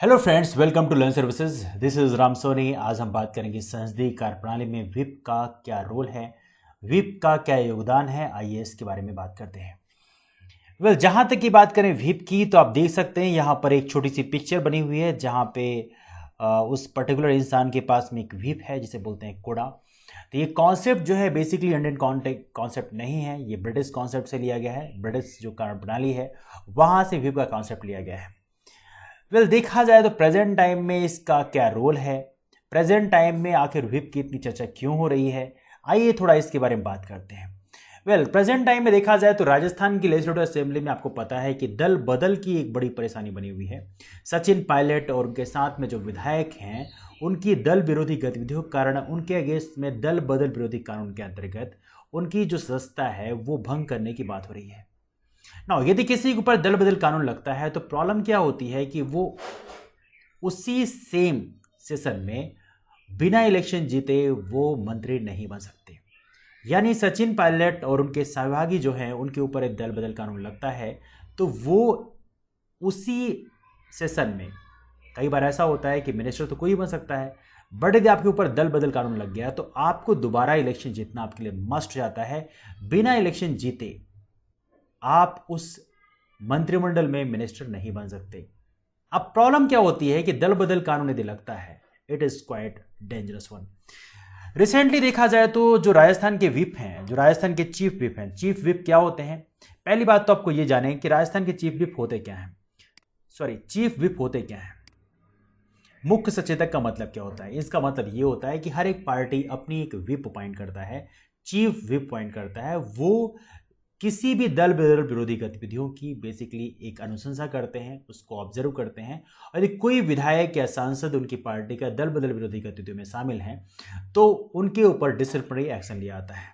Hello friends, welcome to learn services. This is Ram Soni. आज हम बात करेंगे संसदीय कार्यप्रणाली में व्हिप का क्या रोल है, व्हिप का क्या योगदान है। आइए इसके बारे में बात करते हैं। जहां तक की बात करें व्हिप की, तो आप देख सकते हैं यहाँ पर एक छोटी सी पिक्चर बनी हुई है जहां पे उस पर्टिकुलर इंसान के पास में एक व्हिप है जिसे बोलते हैं कोड़ा। तो ये कॉन्सेप्ट जो है बेसिकली इंडियन कॉन्सेप्ट नहीं है, ये ब्रिटिश कॉन्सेप्ट से लिया गया है। ब्रिटिश जो कार्यप्रणाली है वहां से व्हिप का कॉन्सेप्ट लिया गया है। देखा जाए तो प्रेजेंट टाइम में इसका क्या रोल है, प्रेजेंट टाइम में आखिर व्हिप की इतनी चर्चा क्यों हो रही है, आइए थोड़ा इसके बारे में बात करते हैं। प्रेजेंट टाइम में देखा जाए तो राजस्थान की लेजिस्लेटिव असेंबली में आपको पता है कि दल बदल की एक बड़ी परेशानी बनी हुई है। सचिन पायलट और उनके साथ में जो विधायक हैं उनकी दल विरोधी गतिविधियों के कारण उनके अगेंस्ट में दल बदल विरोधी कानून के अंतर्गत उनकी जो सदस्यता है वो भंग करने की बात हो रही है ना। यदि किसी के ऊपर दल बदल कानून लगता है तो प्रॉब्लम क्या होती है कि वो उसी सेम सेशन में बिना इलेक्शन जीते वो मंत्री नहीं बन सकते। यानी सचिन पायलट और उनके सहभागी जो हैं उनके ऊपर एक दल बदल कानून लगता है तो वो उसी सेशन में, कई बार ऐसा होता है कि मिनिस्टर तो कोई बन सकता है, बट यदि आपके ऊपर दल बदल कानून लग गया तो आपको दोबारा इलेक्शन जीतना आपके लिए मस्ट हो जाता है। बिना इलेक्शन जीते आप उस मंत्रिमंडल में मिनिस्टर नहीं बन सकते। अब प्रॉब्लम क्या होती है कि दल बदल कानून यदि लगता है, it is quite dangerous one. Recently देखा जाए तो जो राजस्थान के व्हिप हैं, जो राजस्थान के चीफ व्हिप हैं, चीफ व्हिप क्या होते हैं? पहली बात तो आपको ये जाने कि राजस्थान के चीफ व्हिप होते क्या हैं। चीफ व्हिप होते क्या हैं? मुख्य सचेतक का मतलब क्या होता है? इसका मतलब ये होता है कि हर एक पार्टी अपनी एक व्हिप अपॉइंट करता है, चीफ व्हिप अपॉइंट करता है। वो किसी भी दल बदल विरोधी गतिविधियों की बेसिकली एक अनुशंसा करते हैं, उसको ऑब्जर्व करते हैं। और यदि कोई विधायक या सांसद उनकी पार्टी का दल बदल विरोधी गतिविधियों में शामिल हैं तो उनके ऊपर डिसिप्लिनरी एक्शन लिया जाता है।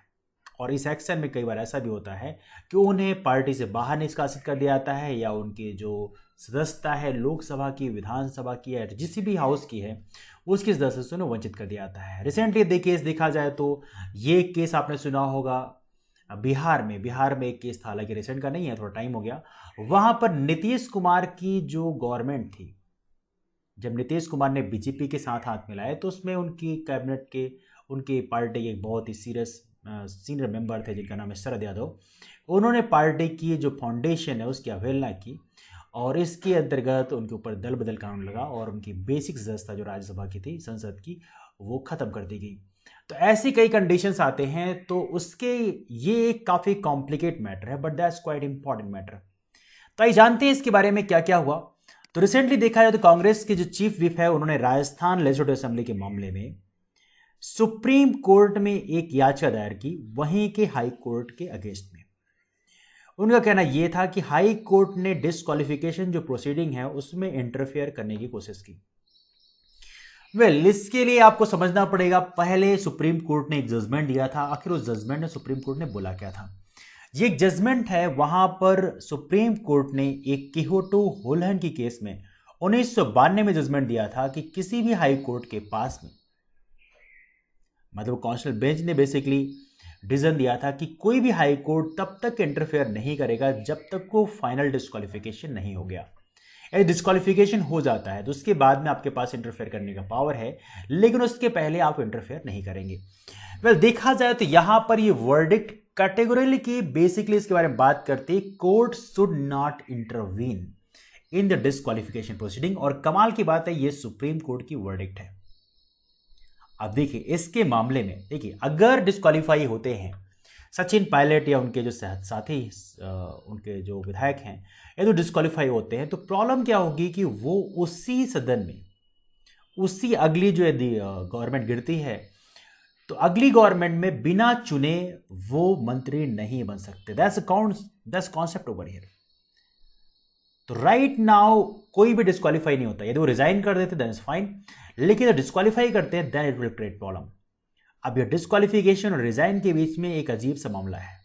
और इस एक्शन में कई बार ऐसा भी होता है कि उन्हें पार्टी से बाहर निष्कासित कर दिया जाता है, या उनकी जो सदस्यता है लोकसभा की, विधानसभा की या जिस भी हाउस की है उसकी सदस्य से उन्हें वंचित कर दिया जाता है। रिसेंटली देखा जाए तो ये केस आपने सुना होगा, बिहार में एक केस था, हालांकि रिसेंट का नहीं है, थोड़ा टाइम हो गया। वहां पर नीतीश कुमार की जो गवर्नमेंट थी, जब नीतीश कुमार ने बीजेपी के साथ हाथ मिलाए तो उसमें उनकी कैबिनेट के, उनकी पार्टी के एक बहुत ही सीनियर मेंबर थे जिनका नाम है शरद यादव। उन्होंने पार्टी की जो फाउंडेशन है उसकी अवहेलना की और इसके अंतर्गत उनके ऊपर दल बदल कानून लगा और उनकी बेसिक सदस्यता जो राज्यसभा की थी, संसद की, वो खत्म कर दी गई। तो ऐसी कई कंडीशंस आते हैं तो उसके, ये एक काफ़ी कॉम्प्लिकेट मैटर है but that's quite important matter. तो आइए जानते हैं इसके बारे में क्या क्या हुआ। तो रिसेंटली देखा जाए तो कांग्रेस के जो चीफ व्हिप है उन्होंने राजस्थान लेजिस्लेटिव असेंबली के मामले में सुप्रीम कोर्ट में एक याचिका दायर की, वहीं के हाई कोर्ट के अगेंस्ट में। उनका कहना यह था कि हाई कोर्ट ने डिस्क्वालिफिकेशन जो प्रोसीडिंग है उसमें इंटरफेयर करने की कोशिश की। इसके लिए आपको समझना पड़ेगा, पहले सुप्रीम कोर्ट ने एक जजमेंट दिया था, आखिर उस जजमेंट में सुप्रीम कोर्ट ने बोला क्या था। ये एक जजमेंट है, वहां पर सुप्रीम कोर्ट ने एक किहोटो होलहन की केस में 1992 में जजमेंट दिया था कि किसी भी हाई कोर्ट के पास में, मतलब कॉन्स्टिट्यूशनल बेंच ने बेसिकली डिसीजन दिया था कि कोई भी हाई कोर्ट तब तक इंटरफेयर नहीं करेगा जब तक को फाइनल डिस्क्वालिफिकेशन नहीं हो गया। यदि डिस्क्वालिफिकेशन हो जाता है तो उसके बाद में आपके पास इंटरफेयर करने का पावर है, लेकिन उसके पहले आप इंटरफेयर नहीं करेंगे। देखा जाए तो यहां पर ये वर्डिक्ट कैटेगोरिकली की बेसिकली इसके बारे में बात करती है, court should not intervene in the disqualification proceeding. और कमाल की बात है, ये सुप्रीम कोर्ट की वर्डिक्ट है। अब देखिए इसके मामले में, देखिए अगर डिस्क्वालीफाई होते हैं सचिन पायलट या उनके जो साथी उनके जो विधायक हैं, यदि डिस्क्वालीफाई होते हैं तो प्रॉब्लम क्या होगी कि वो उसी सदन में, उसी अगली जो यदि गवर्नमेंट गिरती है तो अगली गवर्नमेंट में बिना चुने वो मंत्री नहीं बन सकते। That's concept over here. तो राइट नाउ कोई भी डिस्क्वालीफाई नहीं होता, यदि वो रिजाइन कर देते देन इज फाइन, लेकिन डिस्क्वालीफाई करते हैं then it will create problem. अब ये डिस्क्वालिफिकेशन और रिजाइन के बीच में एक अजीब सा मामला है।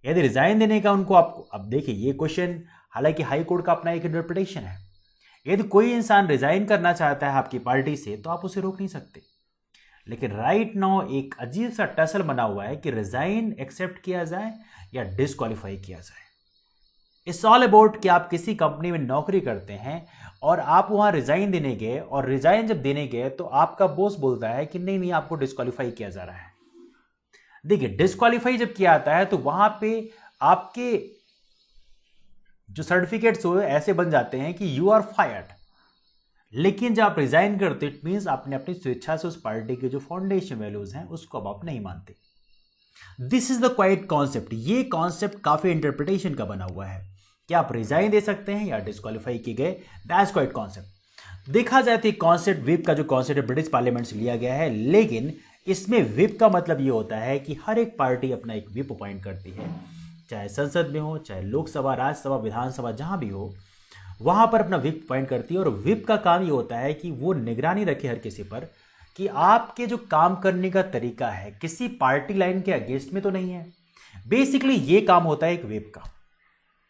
यदि रिजाइन देने का उनको, आपको अब देखिए ये क्वेश्चन, हालांकि हाई कोर्ट का अपना एक इंटरप्रिटेशन है, यदि कोई इंसान रिजाइन करना चाहता है आपकी पार्टी से तो आप उसे रोक नहीं सकते। लेकिन राइट नाउ एक अजीब सा टसल बना हुआ है कि रिजाइन एक्सेप्ट किया जाए या डिस्क्वालीफाई किया जाए। इट्स ऑल अबाउट कि आप किसी कंपनी में नौकरी करते हैं और आप वहां रिजाइन देने गए, और रिजाइन जब देने गए तो आपका बॉस बोलता है कि नहीं नहीं, आपको डिस्क्वालीफाई किया जा रहा है। देखिए, डिस्क्वालीफाई जब किया जाता है तो वहां पे आपके जो सर्टिफिकेट्स हो ऐसे बन जाते हैं कि यू आर फायर्ड। लेकिन जब आप रिजाइन करते इट मीन्स आपने अपनी स्वेच्छा से उस पार्टी के जो फाउंडेशन वैल्यूज हैं उसको अब आप नहीं मानते। This is the quite concept. ये कॉन्सेप्ट काफी इंटरप्रिटेशन का बना हुआ है कि आप रिजाइन दे सकते हैं या डिस्क्वालीफाई किए गए। That's quite concept. देखा जाए तो कॉन्सेप्ट, विप का जो कॉन्सेप्ट ब्रिटिश पार्लियामेंट से लिया गया है, लेकिन इसमें विप का मतलब ये होता है कि हर एक पार्टी अपना एक विप अपॉइंट करती है, चाहे संसद में हो, चाहे लोकसभा, राज्यसभा, विधानसभा, जहां भी हो, वहां पर अपना विप अपॉइंट करती है। और विप का काम ये होता है कि वो निगरानी रखे हर किसी पर कि आपके जो काम करने का तरीका है किसी पार्टी लाइन के अगेंस्ट में तो नहीं है। बेसिकली ये काम होता है एक विप का।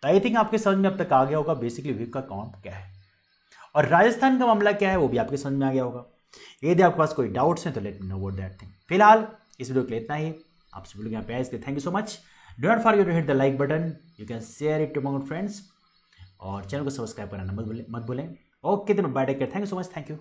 तो आई थिंक आपके समझ में अब तक आ गया होगा बेसिकली विप का काम क्या है, और राजस्थान का मामला क्या है वो भी आपके समझ में आ गया होगा। यदि आपके पास कोई डाउट्स हैं तो let me know about that thing. फिलहाल इस वीडियो के लिए इतना ही। आपसे वीडियो यहाँ पे आए, thank you so much. Do not forget to hit the like button, you can share it to among friends, और चैनल को सब्सक्राइब करना मत भूलें। ओके, तो bye, take care, thank you so much, thank you.